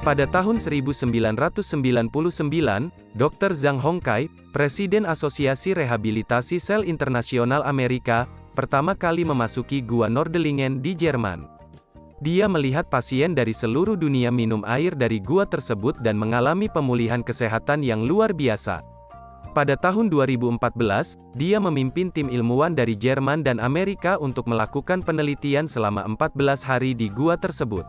Pada tahun 1999, Dr. Zhang Hongkai, Presiden Asosiasi Rehabilitasi Sel Internasional Amerika, pertama kali memasuki Gua Nordelingen di Jerman. Dia melihat pasien dari seluruh dunia minum air dari gua tersebut dan mengalami pemulihan kesehatan yang luar biasa. Pada tahun 2014, dia memimpin tim ilmuwan dari Jerman dan Amerika untuk melakukan penelitian selama 14 hari di gua tersebut.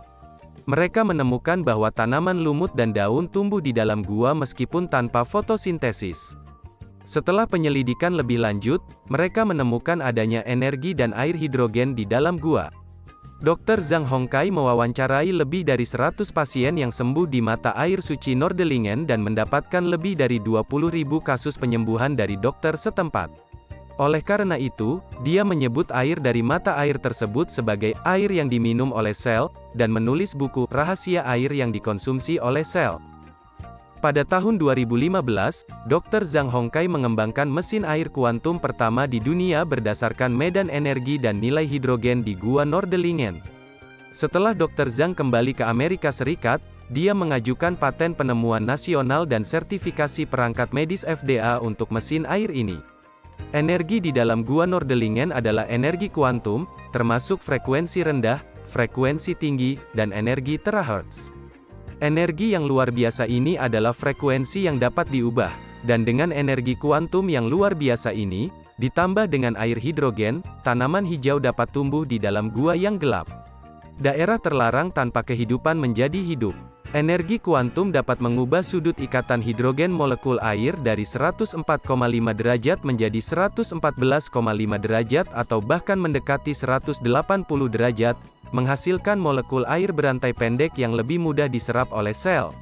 Mereka menemukan bahwa tanaman lumut dan daun tumbuh di dalam gua meskipun tanpa fotosintesis. Setelah penyelidikan lebih lanjut, mereka menemukan adanya energi dan air hidrogen di dalam gua. Dr. Zhang Hongkai mewawancarai lebih dari 100 pasien yang sembuh di mata air suci Nordelingen dan mendapatkan lebih dari 20.000 kasus penyembuhan dari dokter setempat. Oleh karena itu, dia menyebut air dari mata air tersebut sebagai air yang diminum oleh sel, dan menulis buku Rahasia Air yang Dikonsumsi oleh Sel. Pada tahun 2015, Dr. Zhang Hongkai mengembangkan mesin air kuantum pertama di dunia berdasarkan medan energi dan nilai hidrogen di Gua Nordelingen. Setelah Dr. Zhang kembali ke Amerika Serikat, dia mengajukan paten penemuan nasional dan sertifikasi perangkat medis FDA untuk mesin air ini. Energi di dalam Gua Nordelingen adalah energi kuantum, termasuk frekuensi rendah, frekuensi tinggi, dan energi terahertz. Energi yang luar biasa ini adalah frekuensi yang dapat diubah, dan dengan energi kuantum yang luar biasa ini, ditambah dengan air hidrogen, tanaman hijau dapat tumbuh di dalam gua yang gelap. Daerah terlarang tanpa kehidupan menjadi hidup. Energi kuantum dapat mengubah sudut ikatan hidrogen molekul air dari 104,5 derajat menjadi 114,5 derajat atau bahkan mendekati 180 derajat, menghasilkan molekul air berantai pendek yang lebih mudah diserap oleh sel.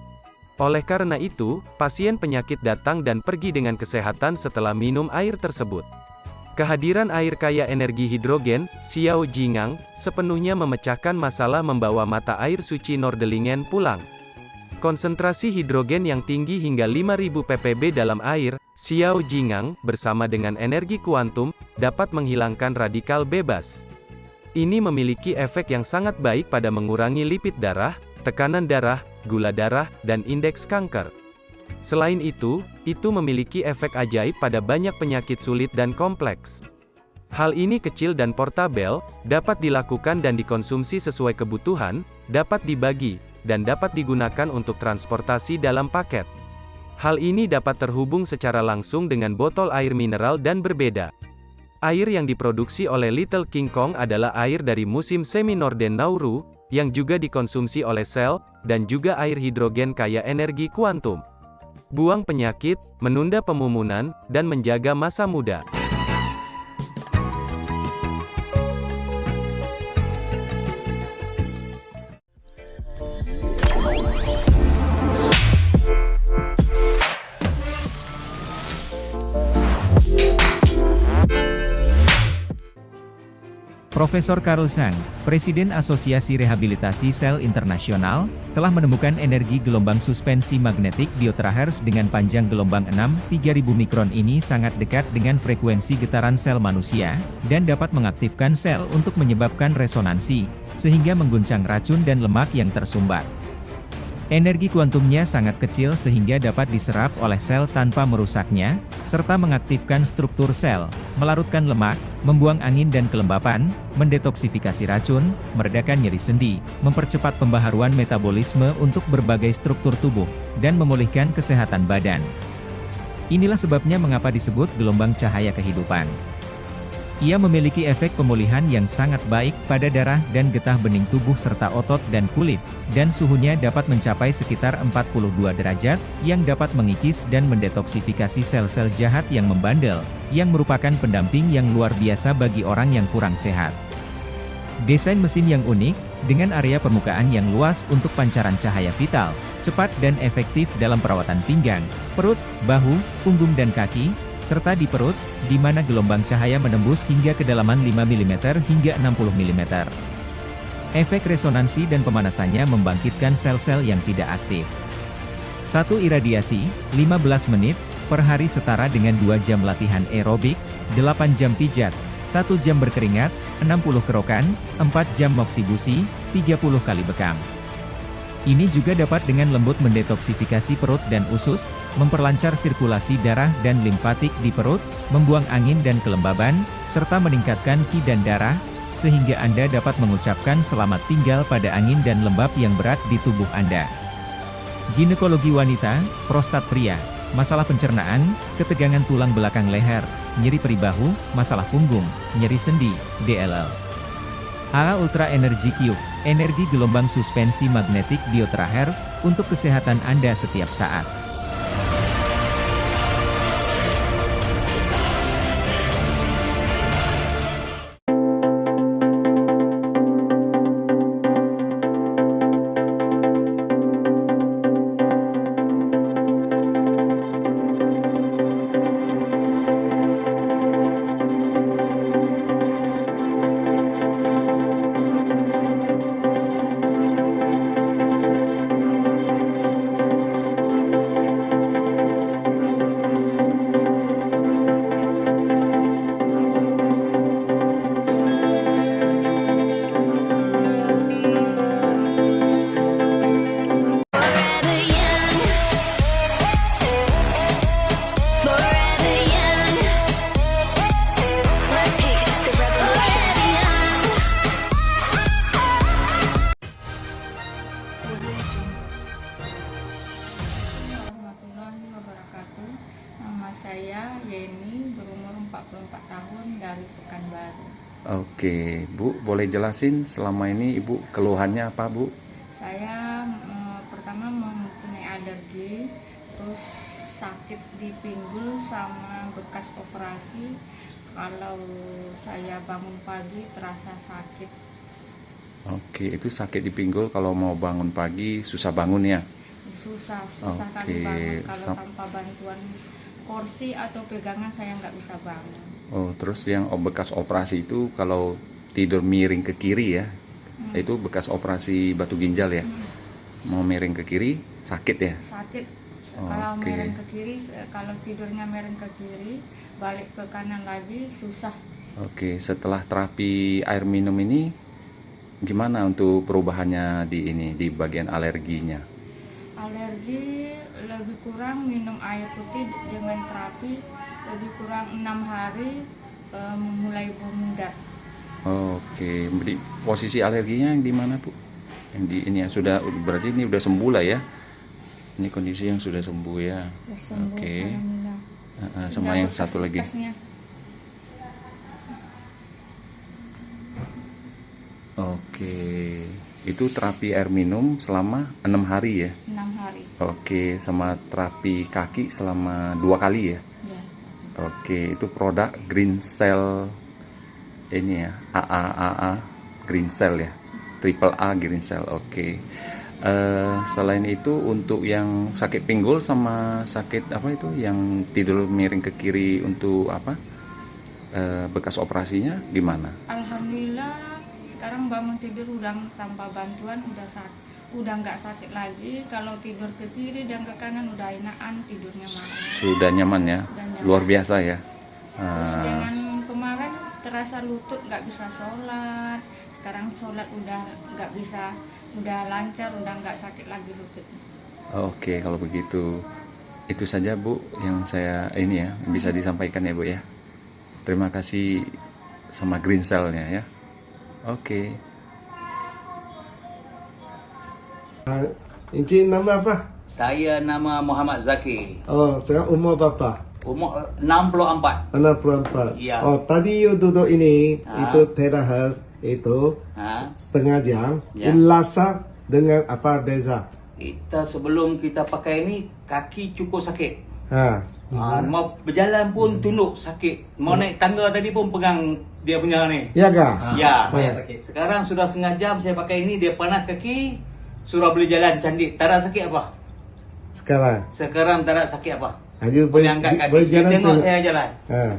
Oleh karena itu, pasien penyakit datang dan pergi dengan kesehatan setelah minum air tersebut. Kehadiran air kaya energi hidrogen, Xiao Jingang, sepenuhnya memecahkan masalah membawa mata air suci Nordelingen pulang. Konsentrasi hidrogen yang tinggi hingga 5000 ppb dalam air, Xiao Jingang, bersama dengan energi kuantum, dapat menghilangkan radikal bebas. Ini memiliki efek yang sangat baik pada mengurangi lipid darah, tekanan darah, gula darah, dan indeks kanker. Selain itu memiliki efek ajaib pada banyak penyakit sulit dan kompleks. Hal ini kecil dan portabel, dapat dilakukan dan dikonsumsi sesuai kebutuhan, dapat dibagi, dan dapat digunakan untuk transportasi dalam paket. Hal ini dapat terhubung secara langsung dengan botol air mineral dan berbeda. Air yang diproduksi oleh Little King Kong adalah air dari musim semi Norden Nauru, yang juga dikonsumsi oleh sel, dan juga air hidrogen kaya energi kuantum. Buang penyakit, menunda pemumunan, dan menjaga masa muda. Profesor Carl Zhang, Presiden Asosiasi Rehabilitasi Sel Internasional, telah menemukan energi gelombang suspensi magnetik bioterahertz dengan panjang gelombang 6,3000 mikron ini sangat dekat dengan frekuensi getaran sel manusia, dan dapat mengaktifkan sel untuk menyebabkan resonansi, sehingga mengguncang racun dan lemak yang tersumbat. Energi kuantumnya sangat kecil sehingga dapat diserap oleh sel tanpa merusaknya, serta mengaktifkan struktur sel, melarutkan lemak, membuang angin dan kelembapan, mendetoksifikasi racun, meredakan nyeri sendi, mempercepat pembaharuan metabolisme untuk berbagai struktur tubuh, dan memulihkan kesehatan badan. Inilah sebabnya mengapa disebut gelombang cahaya kehidupan. Ia memiliki efek pemulihan yang sangat baik pada darah dan getah bening tubuh serta otot dan kulit, dan suhunya dapat mencapai sekitar 42 derajat, yang dapat mengikis dan mendetoksifikasi sel-sel jahat yang membandel, yang merupakan pendamping yang luar biasa bagi orang yang kurang sehat. Desain mesin yang unik, dengan area permukaan yang luas untuk pancaran cahaya vital, cepat dan efektif dalam perawatan pinggang, perut, bahu, punggung dan kaki, serta di perut, di mana gelombang cahaya menembus hingga kedalaman 5 mm hingga 60 mm. Efek resonansi dan pemanasannya membangkitkan sel-sel yang tidak aktif. 1 iradiasi, 15 menit, per hari setara dengan 2 jam latihan aerobik, 8 jam pijat, 1 jam berkeringat, 60 kerokan, 4 jam moksibusi, 30 kali bekam. Ini juga dapat dengan lembut mendetoksifikasi perut dan usus, memperlancar sirkulasi darah dan limfatik di perut, membuang angin dan kelembaban, serta meningkatkan ki dan darah, sehingga Anda dapat mengucapkan selamat tinggal pada angin dan lembab yang berat di tubuh Anda. Ginekologi wanita, prostat pria, masalah pencernaan, ketegangan tulang belakang leher, nyeri perih bahu, masalah punggung, nyeri sendi, DLL. AA Ultra Energy Cube, energi gelombang suspensi magnetik Bioterahertz, untuk kesehatan Anda setiap saat. Warahmatullahi wabarakatuh. Nama saya Yeni, berumur 44 tahun, dari Pekanbaru. Oke, Bu, boleh jelasin selama ini Ibu keluhannya apa, Bu? Saya pertama mempunyai alergi, terus sakit di pinggul sama bekas operasi. Kalau saya bangun pagi terasa sakit. Oke, itu sakit di pinggul kalau mau bangun pagi susah bangun ya? Susah Oke, kali bangun. Kalau tanpa bantuan kursi atau pegangan saya nggak bisa bangun. Oh, terus yang bekas operasi itu kalau tidur miring ke kiri ya, itu bekas operasi batu ginjal ya? Mau miring ke kiri sakit ya? Sakit. Kalau Oke. miring ke kiri, kalau tidurnya miring ke kiri, balik ke kanan lagi susah. Oke, setelah terapi air minum ini gimana untuk perubahannya di bagian alerginya? Alergi lebih kurang, minum air putih dengan terapi lebih kurang 6 hari mulai memudar. Oke, di posisi alerginya yang di mana, Bu? Yang di ini ya sudah, berarti ini udah sembuh lah ya? Ini kondisi yang sudah sembuh ya? Ya, sembuh, Oke. alhamdulillah. Sama yang satu lagi. Bekasnya. Oke, itu terapi air minum selama 6 hari ya? 6 hari. Oke, sama terapi kaki selama 2 kali ya? Ya. Oke, itu produk Green Cell ini ya, AA Green Cell ya, Triple A Green Cell. Oke. Selain itu untuk yang sakit pinggul sama sakit apa itu yang tidur miring ke kiri untuk apa? Bekas operasinya gimana? Alhamdulillah sekarang bangun tidur udah tanpa bantuan udah nggak sakit lagi. Kalau tidur ke kiri dan ke kanan udah enakan tidurnya malam. Sudah nyaman ya? Udah nyaman. Luar biasa ya. Terus dengan kemarin terasa lutut nggak bisa sholat. Sekarang sholat udah nggak bisa, udah lancar, udah nggak sakit lagi lututnya. Oke, kalau begitu itu saja Bu yang saya ini ya bisa disampaikan ya Bu ya. Terima kasih sama Green Cell-nya ya. Oke. Encik nama apa? Saya nama Muhammad Zaki. Oh, sekarang umur berapa? Umur 64. 64. Ya. Oh, tadi you duduk ini, Ah. itu terakhir, itu Ha? setengah jam. Ya. Rasa dengan apa beza? Sebelum kita pakai ini kaki cukup sakit. Ha. Mau berjalan pun tunduk sakit. Mau naik tangga tadi pun pegang dia punya ni. Ya kah? Ya. Ah. Sekarang sudah setengah jam saya pakai ini, dia panas kaki, suruh boleh jalan cantik. Tak ada sakit apa? Sekarang, tak ada sakit apa? Ayu Boleh angkat kaki. boleh jalan Tengok tu. saya jalan. Ha.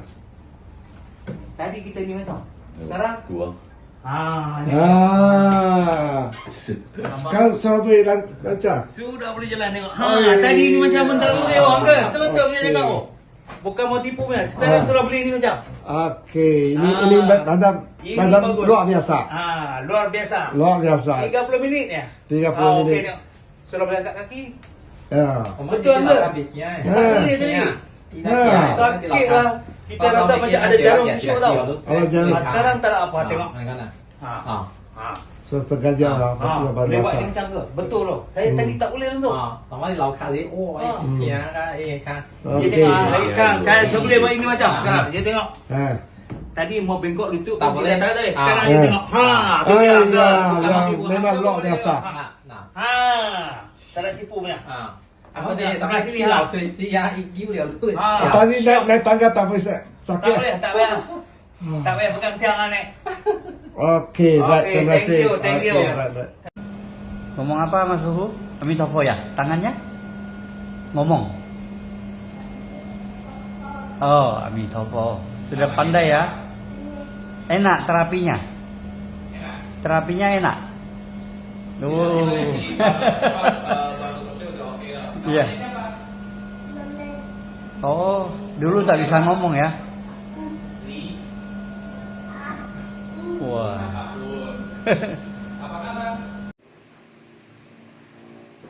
Tadi kita ni macam. Sekarang Tuang. ni. Ah. Sekarang semua boleh lancar. Sudah boleh jalan tengok. Oi. Tadi ni macam bentar boleh orang ke? Betul punya Okey. cakap oh. Bukan mau tipu punya. Sekarang sudah beli ni macam. Okey, ini Ah. ini bandar Ini bandar bagus. luar biasa. Luar biasa. Luar biasa. 30 minit ya. 30 Okey minit. tengok. Sudah boleh angkat kaki. Ya. Betul enggak? Tak boleh tadi. Sakit lah. Kita rasa macam ada jarum tusuk tau. Kalau jarum. Sekarang tak ada apa, tengok. So setengah jam lah. Baru Boleh buat masak. ni macam tu. Betul loh. Saya tadi tak boleh tu. Dia Okey. tengok lagi sekarang. Sekarang saya boleh buat ini macam. Sekarang dia tengok. Ha. Tadi mau bengkok lutut Tak boleh. tak ada. Sekarang Ah. dia tengok. Ha, tu dia. Ya, Abang ya, ibu, memang abang luar ibu biasa. tengok. Ha. Tak ada tipu punya. Aku tengok sebelah sini ha. Ha. Tadi naik tangga tak boleh sakit. Tak boleh, tak payah. Tak payah pegang tiang lah, Nek. Okey, baik. Okey, Terima thank kasih. you, thank you. Okey, baik, baik. Ngomong apa Mas Suhu? Amitabho ya? Tangannya? Ngomong. Oh, Amitabho. Sudah pandai ya? Enak terapinya? Terapinya enak? Oh. Iya. Oh, dulu tak bisa ngomong ya? Wah.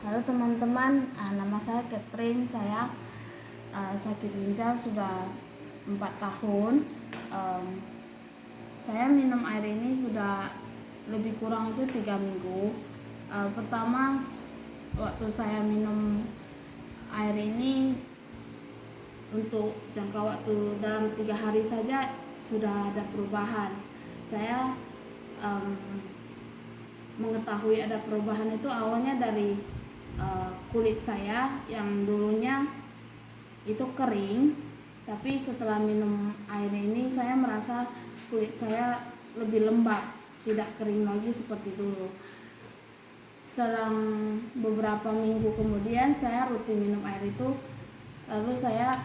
Halo teman-teman, nama saya Catherine. Saya sakit ginjal sudah 4 tahun. Saya minum air ini sudah lebih kurang itu 3 minggu. Pertama waktu saya minum air ini untuk jangka waktu dalam 3 hari saja sudah ada perubahan. Saya mengetahui ada perubahan itu awalnya dari kulit saya yang dulunya itu kering, tapi setelah minum air ini saya merasa kulit saya lebih lembab, tidak kering lagi seperti dulu. Selang beberapa minggu kemudian saya rutin minum air itu, lalu saya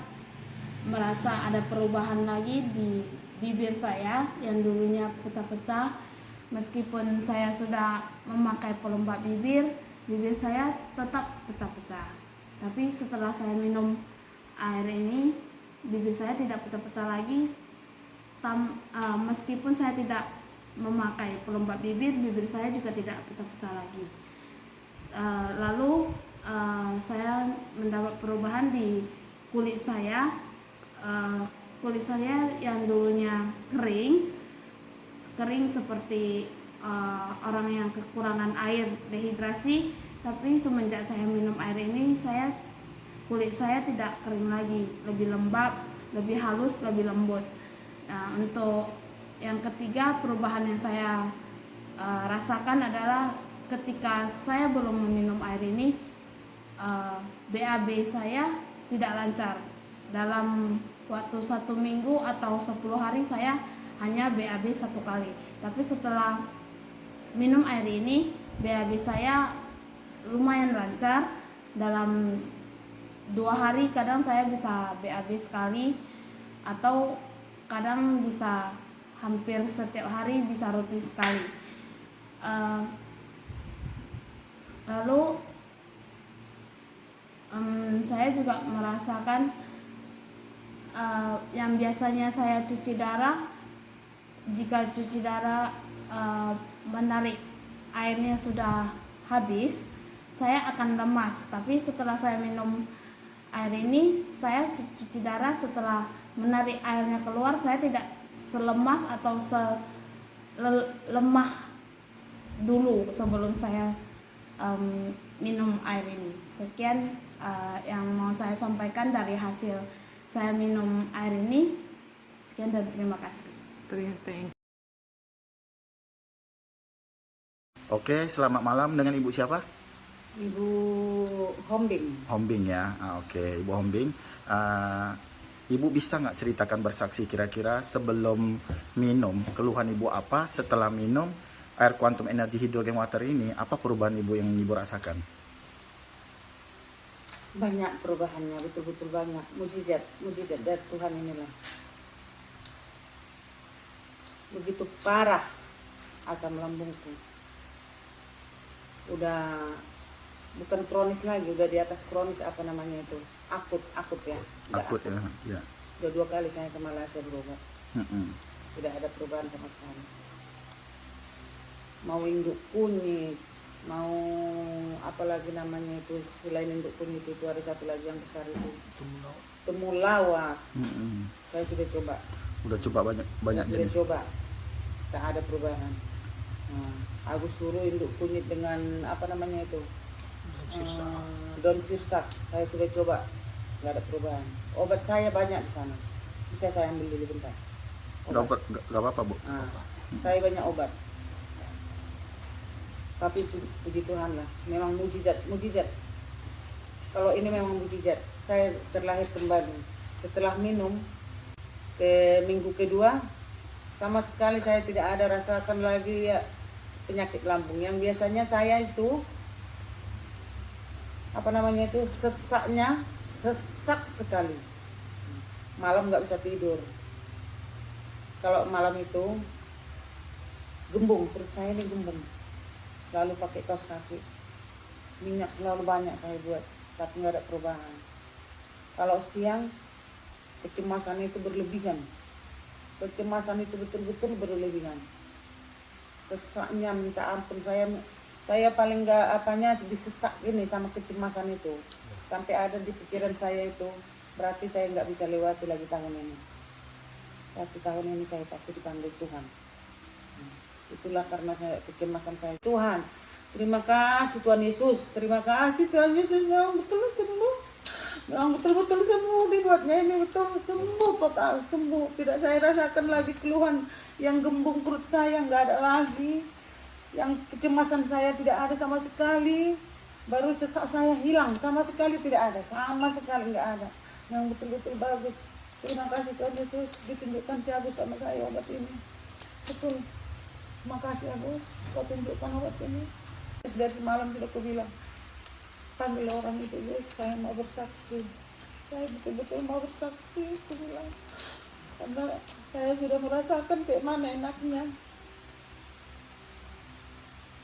merasa ada perubahan lagi di bibir saya yang dulunya pecah-pecah. Meskipun saya sudah memakai pelembab bibir saya tetap pecah-pecah. Tapi setelah saya minum air ini, bibir saya tidak pecah-pecah lagi. Meskipun saya tidak memakai pelembab bibir saya juga tidak pecah-pecah lagi. Lalu saya mendapat perubahan di kulit saya. Kulit saya yang dulunya kering seperti orang yang kekurangan air, dehidrasi, tapi semenjak saya minum air ini kulit saya tidak kering lagi, lebih lembab, lebih halus, lebih lembut. Nah, untuk yang ketiga perubahan yang saya rasakan adalah ketika saya belum meminum air ini, BAB saya tidak lancar. Dalam waktu 1 minggu atau 10 hari saya hanya BAB 1 kali. Tapi setelah minum air ini, BAB saya lumayan lancar. Dalam 2 hari kadang saya bisa BAB sekali, atau kadang bisa hampir setiap hari bisa rutin sekali. Lalu saya juga merasakan yang biasanya saya cuci darah, jika cuci darah menarik airnya sudah habis, saya akan lemas. Tapi setelah saya minum air ini, saya cuci darah setelah menarik airnya keluar, saya tidak selemas atau selemah dulu sebelum saya minum air ini. Sekian yang mau saya sampaikan dari hasil saya minum air ini. Sekian dan terima kasih. Oke, selamat malam. Dengan Ibu siapa? Ibu Hombing. Hombing ya. Oke, Ibu Hombing. Ibu bisa nggak ceritakan bersaksi kira-kira sebelum minum, keluhan Ibu apa, setelah minum air quantum energy hydrogen water ini, apa perubahan Ibu yang Ibu rasakan? Banyak perubahannya, betul-betul banyak. Mujizat dari Tuhan inilah. Begitu parah asam lambungku. Udah bukan kronis lagi, udah di atas kronis, apa namanya itu, akut ya. Akut ya. Udah 2 kali saya ke Malaysia berobat. Tidak ada perubahan sama sekali. Mau induk kunyit, mau apa lagi namanya itu, selain induk kunyit itu ada satu lagi yang besar itu, temulawak. Saya sudah coba. Udah coba banyak Sudah jenis. coba, tak ada perubahan. Nah, aku suruh induk kunyit dengan apa namanya itu, daun sirsak. Saya sudah coba, nggak ada perubahan. Obat saya banyak di sana. Bisa saya ambil dulu bentar. Gak apa-apa, Bu. Nah, saya banyak obat. Tapi puji Tuhan lah, memang mujizat. Kalau ini memang mujizat. Saya terlahir kembali. Setelah minum ke minggu kedua, sama sekali saya tidak ada rasakan lagi ya penyakit lambung. Yang biasanya saya itu apa namanya itu, sesak sekali. Malam nggak bisa tidur. Kalau malam itu gembung, perut saya ini gembung. Selalu pakai kaos kaki. Minyak selalu banyak saya buat, tapi nggak ada perubahan. Kalau siang, kecemasan itu berlebihan. Kecemasan itu betul-betul berlebihan. Sesaknya minta ampun, saya paling nggak apanya disesak ini sama kecemasan itu. Sampai ada di pikiran saya itu, berarti saya nggak bisa lewati lagi tahun ini. Tapi tahun ini saya pasti dipanggil Tuhan. Itulah karena kecemasan saya. Tuhan, terima kasih Tuhan Yesus. Terima kasih Tuhan Yesus yang betul sembuh. Yang betul-betul sembuh dibuatnya ini betul sembuh total, sembuh. Tidak saya rasakan lagi keluhan yang gembung perut saya, nggak ada lagi. Yang kecemasan saya tidak ada sama sekali. Baru sesak saya hilang, sama sekali tidak ada, sama sekali nggak ada. Yang betul-betul bagus. Terima kasih Tuhan Yesus, ditunjukkan si Agus sama saya obat ini. Betul. Terima kasih Agus, kau tunjukkan obat ini. Dari semalam sudah aku bilang, panggil orang itu, Yesus, saya mau bersaksi. Saya betul-betul mau bersaksi, aku bilang. Karena saya sudah merasakan kayak mana enaknya.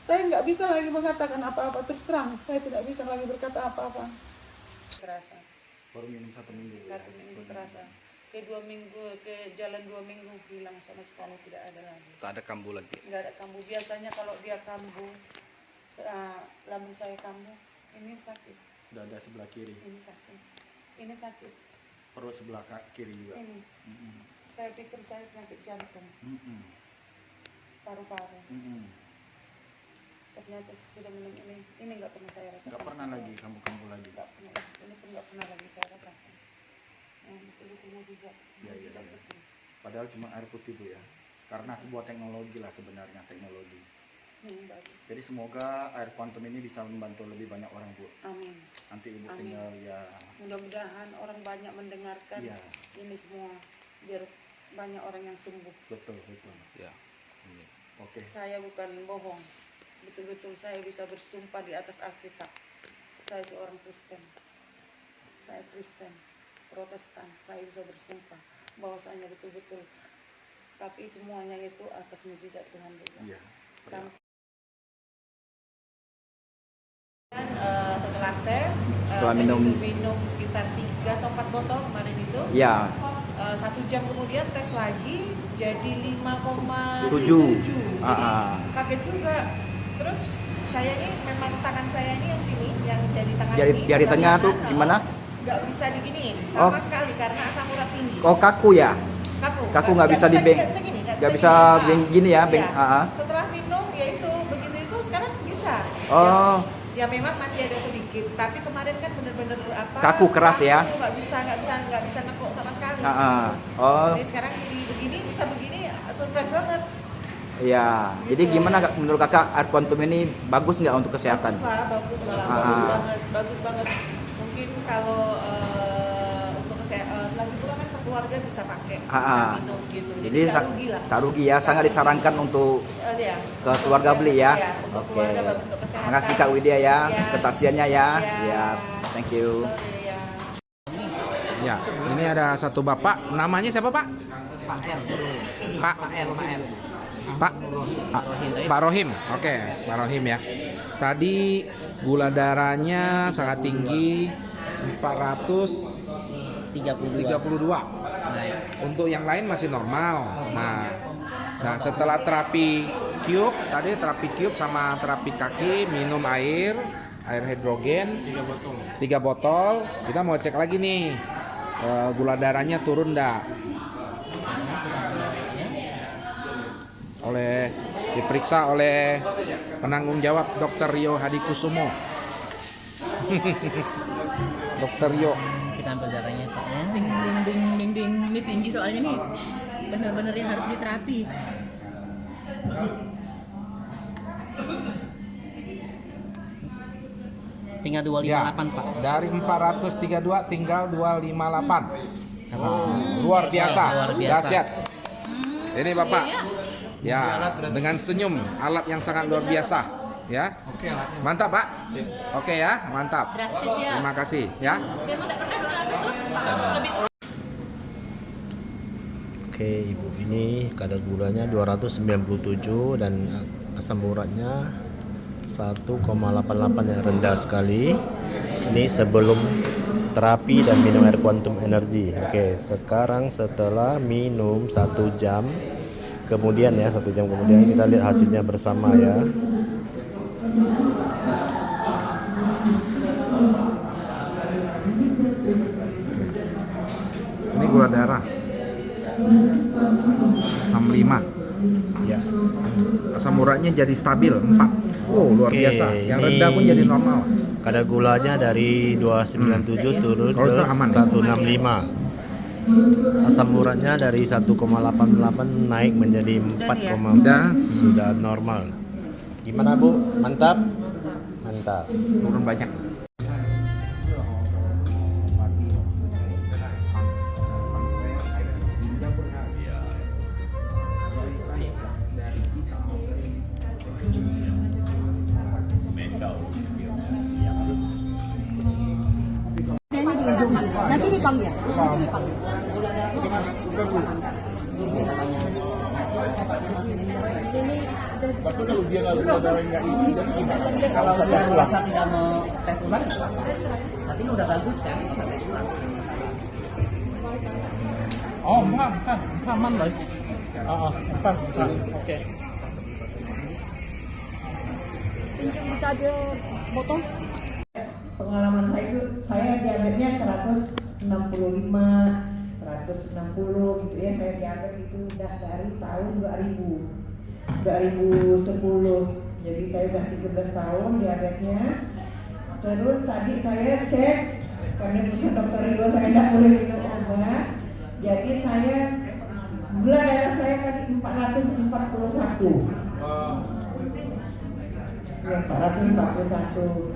Saya nggak bisa lagi mengatakan apa-apa, terus terang. Saya tidak bisa lagi berkata apa-apa. Terasa. Baru minum 1 minggu. 1 minggu terasa. Ke 2 minggu, ke jalan 2 minggu hilang sama sekali, tidak ada lagi. Tak ada kambuh lagi. Nggak ada kambuh. Biasanya kalau dia kambuh, lambung saya kambuh, ini sakit. Dada sebelah kiri. Ini sakit. Ini sakit. Perut sebelah kiri juga. Ini. Saya pikir saya penyakit jantung. Paru-paru. Ternyata sudah minum ini nggak pernah saya rasakan. Nggak pernah lagi kambuh lagi. Nggak pernah. Ini pun nggak pernah lagi saya rasakan. Betul-betul mujizat. Iya. Padahal cuma air putih Bu ya. Karena sebuah teknologi lah sebenarnya, teknologi. Bagus. Jadi semoga air quantum ini bisa membantu lebih banyak orang Bu. Amin. Nanti Ibu Amin. tinggal ya. Mudah-mudahan orang banyak mendengarkan ini semua, biar banyak orang yang sembuh. Betul. Ya. Oke. Saya bukan bohong. Betul-betul saya bisa bersumpah di atas Alkitab. Saya seorang Kristen. Saya Kristen, Protestan. Saya bisa bersumpah bahwasanya betul-betul. Tapi semuanya itu atas mujizat Tuhan juga. Iya. Dan setelah tes, setelah saya minum sekitar 3 atau 4 botol kemarin itu. Ya. 1 jam kemudian tes lagi jadi 5,7. Kaget juga. Terus saya ini memang tangan saya ini yang sini, yang jadi tangan ini. Jari tengah tuh gimana? Nggak bisa diginiin sama sekali karena asam urat tinggi. Oh, kaku ya? Kaku nggak bisa dibeng. Nggak bisa gini ya, beng. Setelah minum ya itu begitu itu sekarang bisa. Oh. Ya memang masih ada sedikit, tapi kemarin kan bener-bener apa? Kaku keras ya? Nggak bisa nekuk sama sekali. Oh. Jadi sekarang jadi begini, bisa begini, surprise banget. Iya. Jadi gimana menurut kakak air quantum ini bagus nggak untuk kesehatan? Bagus banget. Mungkin kalau untuk kesehatan, lagi pula kan sekeluarga bisa pakai, bisa minum gitu. Jadi tak rugi ya, sangat disarankan untuk ke keluarga beli ya. Oke. Terima kasih Kak Widya ya, kesaksiannya ya. Ya, thank you. Ya, ini ada satu bapak, namanya siapa Pak? Pak Rohim. Oke, Pak Rohim ya. Tadi gula darahnya sangat tinggi, 432. Untuk yang lain masih normal. Nah setelah terapi cube, tadi terapi cube sama terapi kaki, minum air hidrogen 3 botol. Kita mau cek lagi nih, gula darahnya turun enggak? Diperiksa oleh penanggung jawab Dr. Rio Hadikusumo. Dr. Rio. Kita ambil darahnya Pak ya. Ding ding ding ding ding. Ini tinggi soalnya nih. Bener-bener yang harus diterapi. Tinggal 258 ya, Pak. Dari 432 tinggal 258. Luar biasa. Dahsyat. Ini Bapak. Ya, dengan senyum, alat yang sangat luar biasa, ya. Mantap, Pak. Oke ya, mantap. Drastis ya. Terima kasih, ya. Memang tidak pernah 200 tuh, 400 lebih. Oke, Ibu, ini kadar gulanya 297 dan asam uratnya 1,88 yang rendah sekali. Ini sebelum terapi dan minum air quantum energy. Oke, sekarang setelah minum 1 jam kemudian ya, 1 jam kemudian kita lihat hasilnya bersama ya. Ini gula darah 65 ya. Asam uratnya jadi stabil 4. Oh, luar biasa. Yang rendah pun jadi normal. Kadar gulanya dari 297 turun ke 165. Asam uratnya dari 1,88 naik menjadi 4, sudah normal. Gimana Bu? Mantap? Mantap. Turun banyak. Nanti dipanggil. Berarti kalau dia nggak darahnya ini, kalau dia merasa tidak mau tes ulang, berarti udah bagus kan? Tes ulang. Oh, bukan, aman loh. Bukan. Oke. Saja potong. Pengalaman saya itu, saya diabetesnya 165, 160 gitu ya. Saya diabetes itu udah dari tahun 2010. Jadi saya udah 13 tahun diabetesnya. Terus tadi saya cek, karena pesan dokter Rio saya tidak boleh minum obat. Jadi saya, gula darah saya tadi 441. Ya, 441.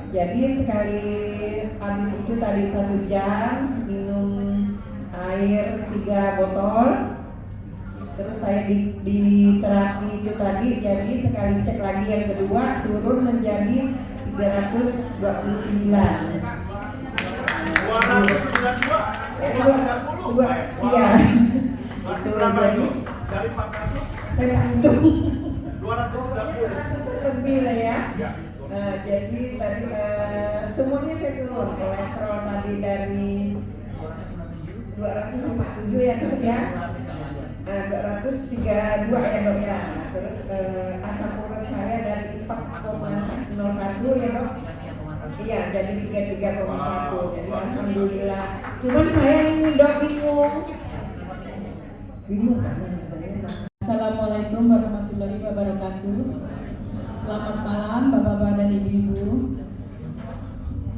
Jadi sekali habis itu tadi 1 jam minum air 3 botol. Terus saya di terapi itu tadi, jadi sekali cek lagi yang kedua turun menjadi 329. 292? Iya. Itu jadi dari 400 saya hitung 290 lebih lah ya. Jadi tadi semuanya saya turun. Kolesterol tadi dari 257 ya Dok ya, 232 ya Dok ya. Terus asam urat saya dari 4,01 ya Dok. Iya, jadi 33,1. Jadi alhamdulillah. Cuman saya ini Dok bingung kan. Assalamualaikum warahmatullahi wabarakatuh. Selamat malam Bapak-bapak dan Ibu-ibu.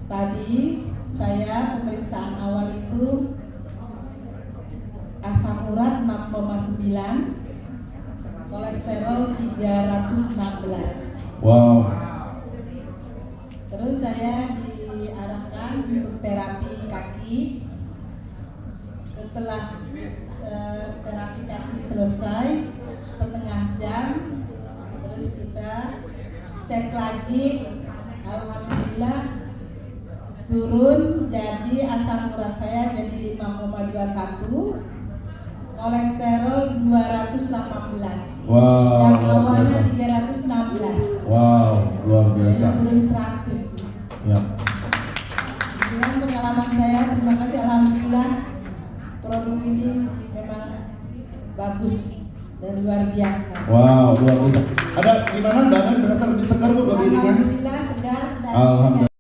Tadi saya pemeriksaan awal itu asam urat 6,9, kolesterol 316. Wow. Terus saya diarahkan untuk terapi kaki. Setelah terapi kaki selesai setengah jam, terus kita cek lagi, alhamdulillah turun, jadi asam urat saya jadi 5,21, kolesterol 218. Wow, yang awalnya 316. Wow, luar biasa. Turun 100. Ya. Dengan pengalaman saya, terima kasih, alhamdulillah produk ini memang bagus dan luar biasa. Wow, luar biasa. Ada gimana badan berasa lebih segar Bu, lebih ringan? Alhamdulillah segar dan Alhamdulillah.